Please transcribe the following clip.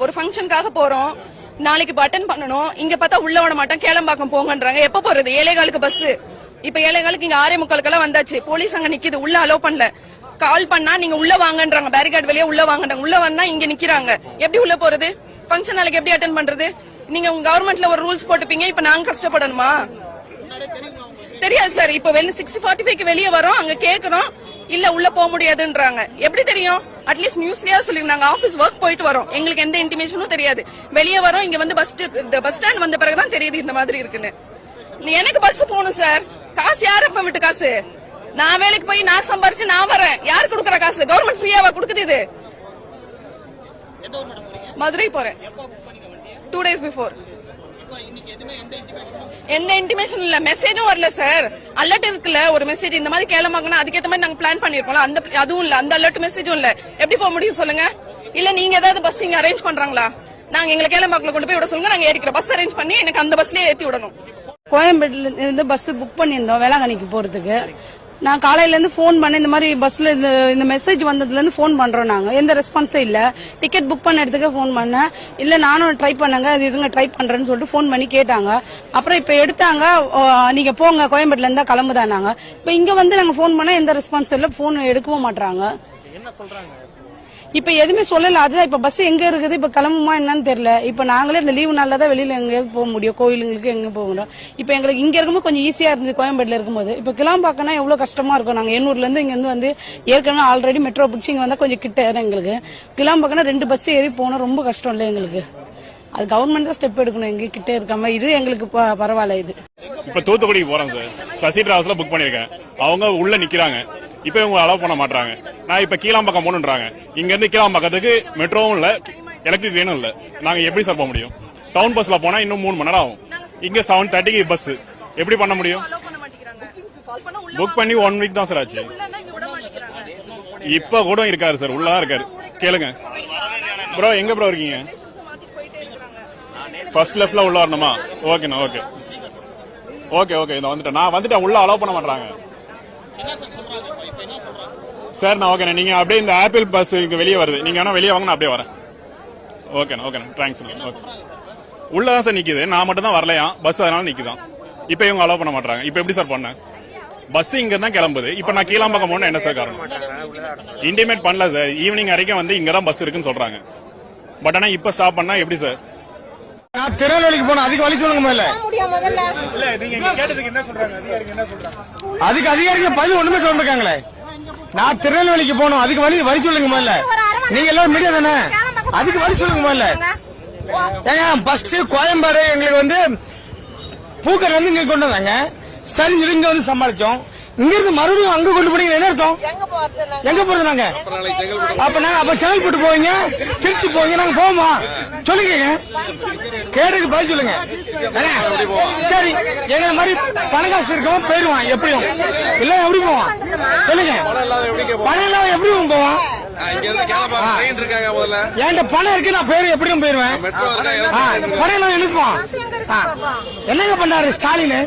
ஒரு ஃபங்க்ஷனுக்காக போறோம், நாளைக்கு அட்டெண்ட் பண்ணணும். இங்க பார்த்தா உள்ள விட மாட்டோம், கேளம்பாக்கம் போங்கன்றாங்க. எப்ப போறது? 7:15 பஸ். இப்ப 7:15 இங்க 6:45 வந்தாச்சு. போலீஸ் அங்க நிக்குது, உள்ள அலோவ் பண்ணல. கால் பண்ணா நீங்க உள்ள வாங்கன்றாங்க, பேரிகார்டு வெளியே உள்ள வாங்கன்றாங்க. உள்ள வந்தா இங்க நிக்கிறாங்க. எப்படி உள்ள போறது? ஃபங்க்ஷன் நாளைக்கு எப்படி அட்டெண்ட் பண்றது? நீங்க உங்க கவர்மெண்ட்ல ஒரு ரூல்ஸ் போட்டுப்பீங்க, இப்ப நாங்க கஷ்டப்படணுமா? தெரியாது சார். இப்ப 6:45க்கு வெளியே வரோம், அங்க கேக்குறோம், இல்ல உள்ள போக முடியாதுன்றாங்க. எப்படி தெரியும்? அட்லீஸ்ட் நியூஸ்லயா சொல்லிருந்தாங்க. ஆபீஸ் ஒர்க் போயிட்டு வரோம், எங்களுக்கு எந்த இன்டிமேஷனும் தெரியாது. வெளியே வரோம், இங்க வந்து பஸ் ஸ்டாண்ட் வந்த பிறகுதான் தெரியுது இந்த மாதிரி இருக்குன்னு. எனக்கு பஸ் போகணும் சார். காசு யார் அப்ப விட்டு காசு? நான் வேலைக்கு போய் நான் சம்பாரிச்சு நான் வரேன். யார் கொடுக்கற காசு? கவர்மெண்ட் ஃப்ரீயாவா கொடுக்குது? இது மதுரை போறேன் 2 days பிஃபோர். எந்த இன்டிமேஷன் இல்ல, மெசேஜும் வரல சார். அலர்ட் இருக்குல்ல, ஒரு மெசேஜ் இந்த மாதிரி கேளமாக்கணும், அதுக்கேற்ற மாதிரி நாங்க பிளான் பண்ணிருக்கோம். அந்த அதுவும் இல்ல, அந்த அலர்ட் மெசேஜும் இல்ல. எப்படி போக முடியும் சொல்லுங்க? இல்ல நீங்க ஏதாவது பஸ் இங்க அரேஞ்ச் பண்றாங்களா? நாங்க எங்களை கேளமாக்கல கொண்டு போய் விட சொல்லுங்க, நாங்க ஏறிக்கிறோம். பஸ் அரேஞ்ச் பண்ணி எனக்கு அந்த பஸ்லயே ஏத்தி விடணும். கோயம்பேடுல இருந்து பஸ் புக் பண்ணியிருந்தோம் வேளாங்கண்ணிக்கு போறதுக்கு. நான் காலையில இருந்து போன் பண்ண, இந்த மாதிரி பஸ்ல இந்த மெசேஜ் வந்ததுல இருந்து போன் பண்றோம். நாங்க எந்த ரெஸ்பான்ஸே இல்ல. டிக்கெட் புக் பண்ண இடத்துக்கு போன் பண்ணேன், இல்ல நானும் ட்ரை பண்ணாங்க, அது இருங்க ட்ரை பண்றேன்னு சொல்லிட்டு போன் பண்ணி கேட்டாங்க. அப்புறம் இப்ப எடுத்தாங்க, நீங்க போங்க கோயம்பேடுல இருந்தா கிளம்புதானாங்க. இப்ப இங்க வந்து நாங்க போன் பண்ணா எந்த ரெஸ்பான்ஸ் இல்ல, போன் எடுக்கவும் மாட்டாங்க. என்ன சொல்றாங்க? இப்ப எதுவுமே சொல்லல. அதுதான் இப்ப பஸ் எங்க இருக்குது, இப்ப கிளம்புமா என்னன்னு தெரியல. இப்ப நாங்களே இந்த லீவு நாள்ல தான் வெளியில எங்கேயாவது போக முடியும், கோயிலுங்களுக்கு எங்க போகிறோம். இப்ப எங்களுக்கு இங்க இருக்கும்போது கொஞ்சம் ஈஸியா இருந்தது, கோயம்பேடுல இருக்கும்போது. இப்ப கிளம்பாக்கனா எவ்வளவு கஷ்டமா இருக்கும். நாங்க எண்ணூர்ல இருந்து இங்க வந்து ஏற்கனவே ஆல்ரெடி மெட்ரோ பிடிச்சி இங்க வந்தா கொஞ்சம் கிட்ட எங்களுக்கு. கிளம்பாக்கனா 2 பஸ் ஏறி போனா ரொம்ப கஷ்டம் இல்ல எங்களுக்கு. அது கவர்மெண்ட் தான் ஸ்டெப் எடுக்கணும், எங்க கிட்ட இருக்காம. இது எங்களுக்கு பரவாயில்ல. இது இப்ப தூத்துக்குடிக்கு போறோம் சார், சசி டிராவல்ஸ்ல புக் பண்ணிருக்கேன். அவங்க உள்ள நிக்கிறாங்க, இப்ப இவங்க அலோவ் பண்ண மாட்டாங்க. நான் இப்ப கீழாம்பாக்கம் போகணுன்றாங்க. இங்க இருந்து கீழாம்பாக்கத்துக்கு மெட்ரோவும் இல்ல, எலக்ட்ரிக் வேணும் இல்ல. நாங்க எப்படி சார் போக முடியும்? டவுன் பஸ்ல போனா இன்னும் 3 மணி நேரம் ஆகும். இங்க 7:30க்கு பஸ், எப்படி பண்ண முடியும்? புக் பண்ணி 1 வீக் தான் சார் ஆச்சு. இப்ப கூட இருக்காரு சார், உள்ளதான் இருக்காரு. கேளுங்க ப்ரோ, எங்க ப்ரோ இருக்கீங்க? ஃபர்ஸ்ட் லெஃப்ட்ல உள்ள வரணுமா? ஓகேண்ணா, ஓகே ஓகே ஓகே. இதை வந்துட்டேன், நான் வந்துட்டேன். உள்ள அலோவ் பண்ண மாட்டாங்க சார். நான் ஓகேண்ணா, நீங்க அப்படியே இந்த ஆப்பிள் பஸ் இங்க வெளியே வருது, நீங்க வேணா வெளியே வாங்க, நான் அப்படியே வரேன். ஓகேண்ணா, ஓகேண்ணா, தேங்க்ஸ். ஓகே, உள்ளதான் சார் நிக்குது, நான் மட்டும் தான் வரலையா பஸ், அதனால நிக்குதான். இப்ப இவங்க அலோவ் பண்ண மாட்டாங்க. இப்ப எப்படி சார் பண்ண? பஸ் இங்க தான் கிளம்புது, இப்ப நான் கீழாம்பாக்கம் போன என்ன சார் காரணம்? இன்டிமேட் பண்ணல சார். ஈவினிங் வரைக்கும் வந்து இங்கதான் பஸ் இருக்குன்னு சொல்றாங்க. பட் ஆனா இப்ப ஸ்டாப் பண்ணா எப்படி சார்? நான் திருநெல்வேலிக்கு போனேன், அதுக்கு வழி சொல்லுங்க முதல்ல. அதுக்கு அதிகாரிகள் பதில் ஒண்ணுமே சொல்லிருக்காங்களே. நான் திருநெல்வேலிக்கு போனோம், அதுக்கு வழி சொல்லுங்க முதல்ல. நீங்க எல்லாரும் மீடியா தானே, அதுக்கு வழி சொல்லுங்க முதல்ல. ஏங்க ஃபர்ஸ்ட் கோயம்பேடு எங்களுக்கு வந்து பூக்கர் வந்து இங்க கொண்டு வந்தாங்க, சரி இங்க வந்து சமாளிச்சோம். இங்க இருந்து மறுபடியும் அங்க கொண்டு போனீங்க, என்ன அர்த்தம்? எங்க போறது நாங்க? அப்ப நாங்க அப்ப செங்கல்பட்டு போவீங்க, திருச்சி போவீங்க, நாங்க போவோமா? சொல்லுங்க, கேடுக்கு பதில் சொல்லுங்க. சரி, எங்க மாதிரி பணக்காசு இருக்கவும் போயிருவான் எப்படியும், இல்ல எப்படி போவான் சொல்லுங்க? பணம் இல்லாம எப்படி போவான்? என்கிட்ட பணம் இருக்கு, நான் பேரு எப்படியும் போயிருவேன். பணம் இல்லாம எழுதுவான். என்னங்க பண்ணாரு ஸ்டாலின்?